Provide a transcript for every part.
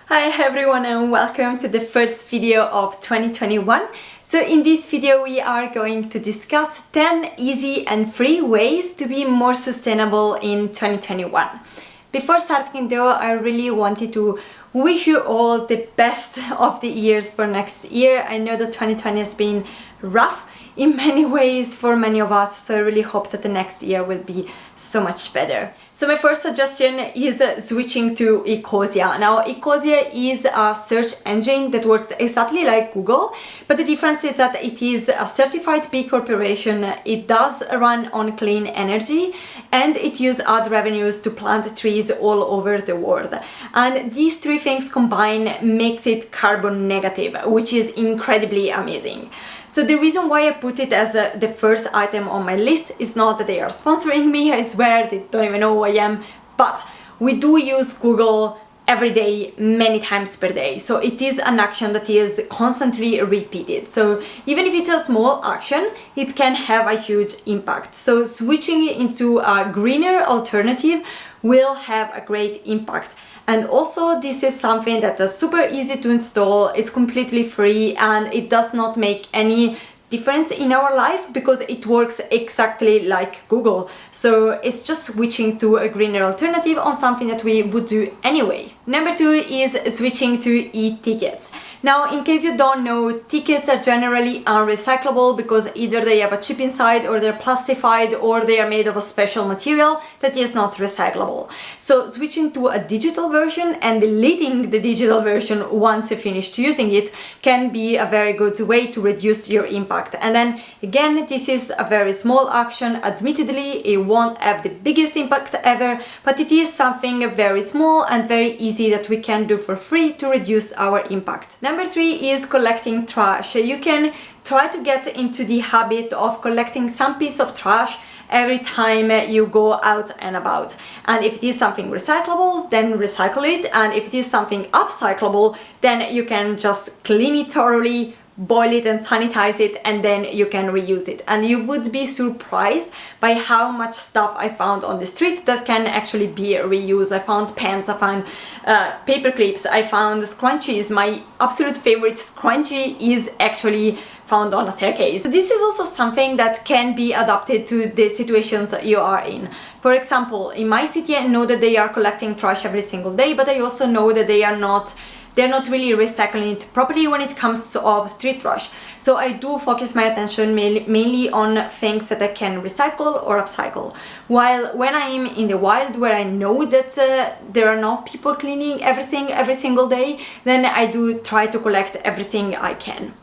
Hi everyone and welcome to the first video of 2021. So in this video we are going to discuss 10 easy and free ways to be more sustainable in 2021. Before starting though, I really wanted to wish you all the best of the years for next year. I know that 2020 has been rough in many ways for many of us, so I really hope that the next year will be so much better. So my first suggestion is switching to Ecosia. Now Ecosia is a search engine that works exactly like Google, but the difference is that it is a certified B Corporation, it does run on clean energy, and it uses ad revenues to plant trees all over the world. And these three things combined makes it carbon negative, which is incredibly amazing. So the reason why I put it as the first item on my list is not that they are sponsoring me, I swear, they don't even know who I am, but we do use Google every day, many times per day. So it is an action that is constantly repeated. So even if it's a small action, it can have a huge impact. So switching into a greener alternative will have a great impact. And also this is something that is super easy to install, it's completely free, and it does not make any difference in our life because it works exactly like Google. So it's just switching to a greener alternative on something that we would do anyway. Number two is switching to e-tickets. Now, in case you don't know, tickets are generally unrecyclable because either they have a chip inside or they're plastified or they are made of a special material that is not recyclable. So switching to a digital version and deleting the digital version once you finished using it can be a very good way to reduce your impact. And then again, this is a very small action. Admittedly, it won't have the biggest impact ever, but it is something very small and very easy that we can do for free to reduce our impact. Number three is collecting trash. You can try to get into the habit of collecting some piece of trash every time you go out and about. And if it is something recyclable, then recycle it. And if it is something upcyclable, then you can just clean it thoroughly, boil it and sanitize it, and then you can reuse it. And you would be surprised by how much stuff I found on the street that can actually be reused. I found pens, I found paper clips, I found scrunchies. My absolute favorite scrunchie is actually found on a staircase. So this is also something that can be adapted to the situations that you are in. For example, in my city, I know that they are collecting trash every single day, but I also know that they're not really recycling it properly when it comes to street trash. So I do focus my attention mainly on things that I can recycle or upcycle. While when I'm in the wild, where I know that there are not people cleaning everything every single day, then I do try to collect everything I can.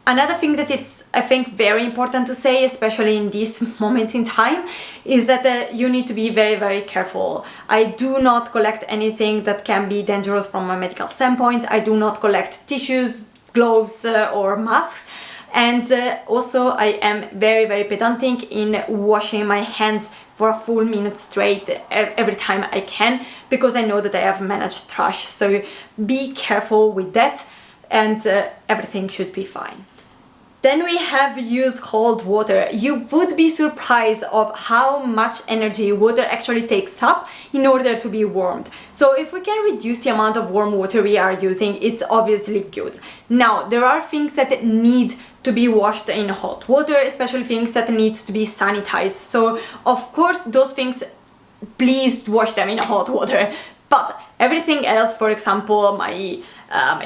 Another thing that it's, I think, very important to say, especially in these moments in time, is that you need to be very, very careful. I do not collect anything that can be dangerous from a medical standpoint. I do not collect tissues, gloves, or masks. And also I am very, very pedantic in washing my hands for a full minute straight every time I can, because I know that I have managed trash. So be careful with that, and everything should be fine. Then we have use cold water. You would be surprised of how much energy water actually takes up in order to be warmed. So if we can reduce the amount of warm water we are using, it's obviously good. Now, there are things that need to be washed in hot water, especially things that need to be sanitized. So of course, those things, please wash them in hot water. But everything else, for example, my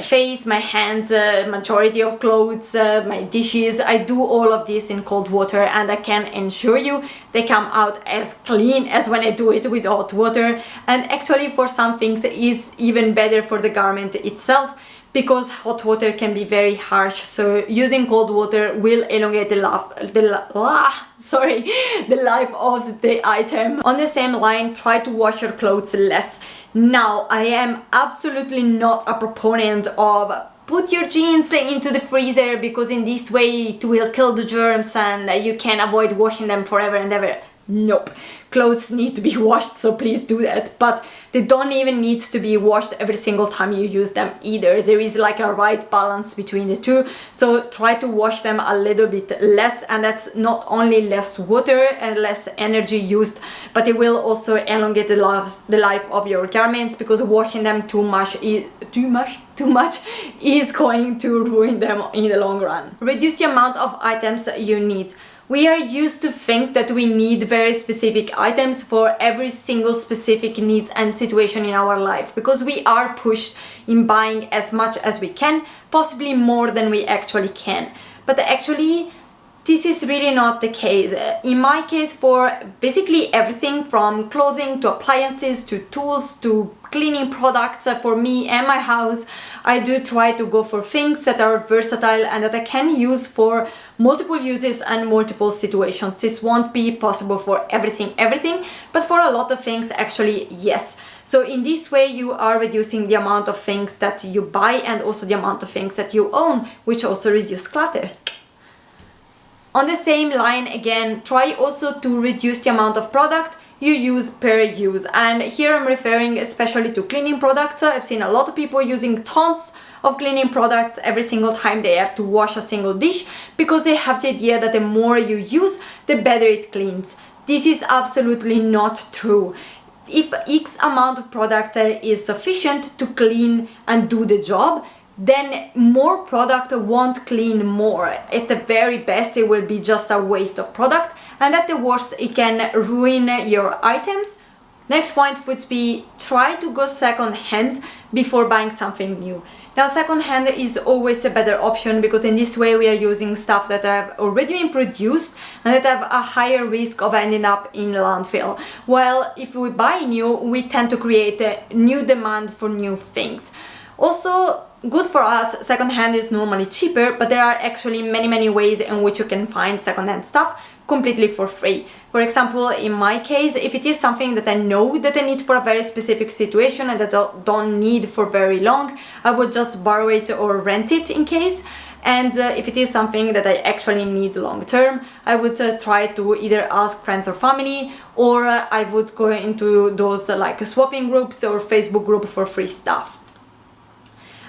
face, my hands, majority of clothes, my dishes, I do all of this in cold water, and I can assure you they come out as clean as when I do it with hot water. And actually for some things it is even better for the garment itself, because hot water can be very harsh, so using cold water will elongate the life of the item. On the same line, try to wash your clothes less. Now, I am absolutely not a proponent of put your jeans into the freezer because in this way it will kill the germs and you can avoid washing them forever and ever. Nope. Clothes need to be washed, so please do that. But they don't even need to be washed every single time you use them either. There is like a right balance between the two. So try to wash them a little bit less, and that's not only less water and less energy used, but it will also elongate the life of your garments, because washing them too much is going to ruin them in the long run. Reduce the amount of items you need. We are used to think that we need very specific items for every single specific needs and situation in our life, because we are pushed in buying as much as we can, possibly more than we actually can. But actually, this is really not the case. In my case, for basically everything from clothing to appliances to tools to cleaning products for me and my house, I do try to go for things that are versatile and that I can use for multiple uses and multiple situations. This won't be possible for everything, but for a lot of things, actually, yes. So in this way, you are reducing the amount of things that you buy and also the amount of things that you own, which also reduce clutter. On the same line, again, try also to reduce the amount of product you use per use. And here I'm referring especially to cleaning products. I've seen a lot of people using tons of cleaning products every single time they have to wash a single dish, because they have the idea that the more you use, the better it cleans. This is absolutely not true. If X amount of product is sufficient to clean and do the job, then more product won't clean more. At the very best, it will be just a waste of product, and at the worst, it can ruin your items. Next point would be try to go second hand before buying something new. Now, second hand is always a better option, because in this way we are using stuff that have already been produced and that have a higher risk of ending up in landfill. While if we buy new, we tend to create a new demand for new things. Also, good for us, secondhand is normally cheaper, but there are actually many ways in which you can find secondhand stuff completely for free. For example, in my case, if it is something that I know that I need for a very specific situation and that I don't need for very long, I would just borrow it or rent it in case. And if it is something that I actually need long term, I would try to either ask friends or family, or I would go into those like swapping groups or Facebook group for free stuff.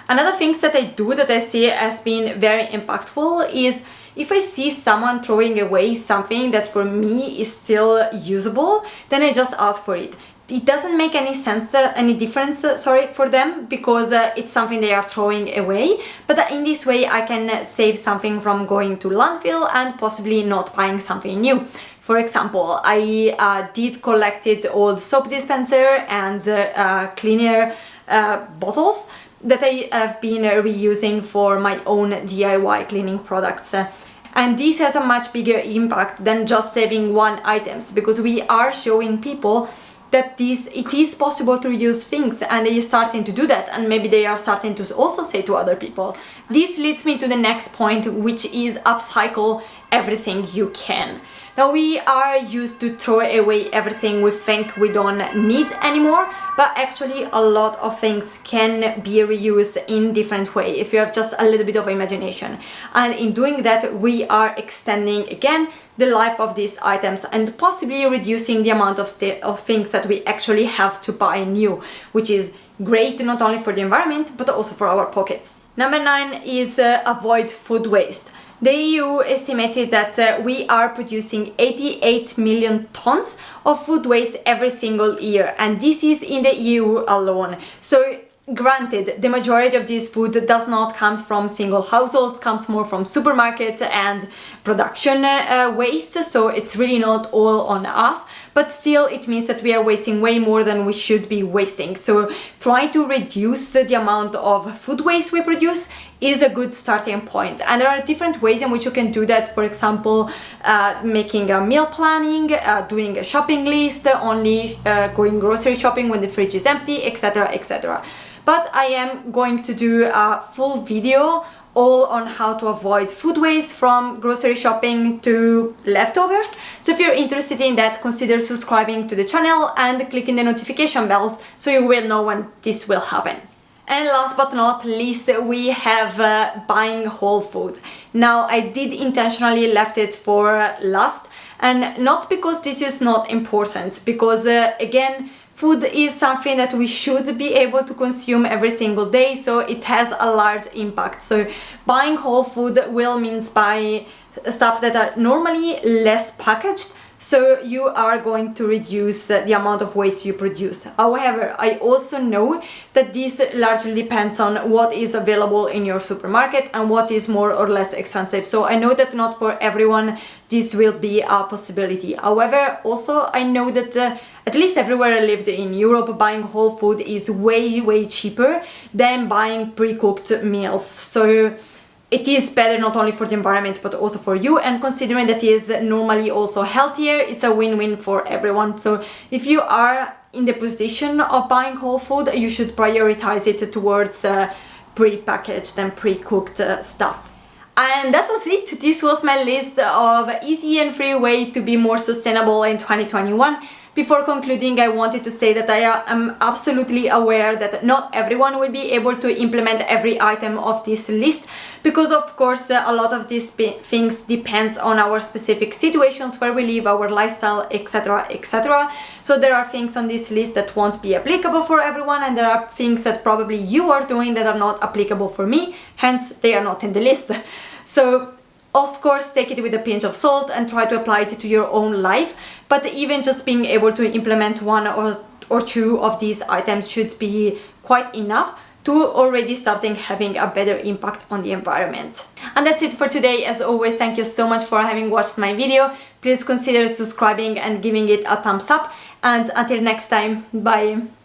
Another thing that I do that I see as being very impactful is if I see someone throwing away something that for me is still usable, then I just ask for it. It doesn't make any sense, any difference, for them, because it's something they are throwing away. But in this way, I can save something from going to landfill and possibly not buying something new. For example, I did collected old soap dispenser and cleaner bottles that I have been reusing for my own DIY cleaning products. And this has a much bigger impact than just saving one item, because we are showing people that it is possible to reuse things, and they are starting to do that, and maybe they are starting to also say to other people. This leads me to the next point, which is upcycle everything you can. Now, we are used to throw away everything we think we don't need anymore, but actually a lot of things can be reused in different ways if you have just a little bit of imagination. And in doing that, we are extending again the life of these items and possibly reducing the amount of things that we actually have to buy new, which is great not only for the environment but also for our pockets. Number 9 is avoid food waste. The EU estimated that we are producing 88 million tons of food waste every single year, and this is in the EU alone. So granted, the majority of this food does not come from single households, comes more from supermarkets and production waste, so it's really not all on us, but still it means that we are wasting way more than we should be wasting. So try to reduce the amount of food waste we produce is a good starting point. And there are different ways in which you can do that. For example, making a meal planning, doing a shopping list, only going grocery shopping when the fridge is empty, etc, etc. But I am going to do a full video all on how to avoid food waste from grocery shopping to leftovers. So if you're interested in that, consider subscribing to the channel and clicking the notification bell so you will know when this will happen. And last but not least, we have buying whole food. Now, I did intentionally left it for last, And not because this is not important, because again, food is something that we should be able to consume every single day, so it has a large impact. So buying whole food will means buy stuff that are normally less packaged, so you are going to reduce the amount of waste you produce. However, I also know that this largely depends on what is available in your supermarket and what is more or less expensive. So I know that not for everyone this will be a possibility. However, also I know that at least everywhere I lived in Europe, buying whole food is way cheaper than buying pre-cooked meals. So it is better not only for the environment but also for you, and considering that it is normally also healthier, it's a win-win for everyone. So if you are in the position of buying whole food, you should prioritize it towards pre-packaged and pre-cooked stuff. And that was it. This was my list of easy and free way to be more sustainable in 2021. Before concluding, I wanted to say that I am absolutely aware that not everyone will be able to implement every item of this list, because of course a lot of these things depends on our specific situations, where we live, our lifestyle, etc, etc. So there are things on this list that won't be applicable for everyone, and there are things that probably you are doing that are not applicable for me, hence they are not in the list. So of course, take it with a pinch of salt and try to apply it to your own life, but even just being able to implement one or two of these items should be quite enough to already starting having a better impact on the environment. And that's it for today. As always, thank you so much for having watched my video. Please consider subscribing and giving it a thumbs up, and until next time, bye!